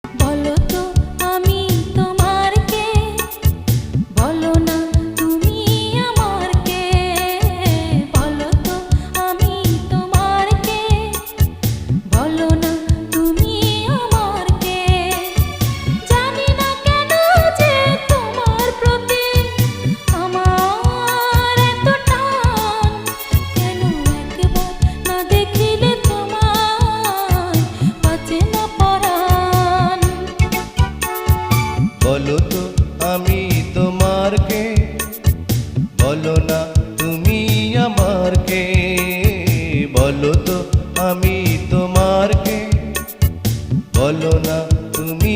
বলো তো আমি তোমার কে, বলো না তুমি আমার কে। বলো তো আমি তোমার কে, বলো না তুমি আমার কে। জানি না কেন যে তোমার প্রতি আমার এত টান, কেন একবার না দেখিলে তোমায় বাঁচে না পরাণ। বলো তো আমি তোমার কে, বলো না তুমি আমার কে। বলো তো আমি তোমার কে, বলো না তুমি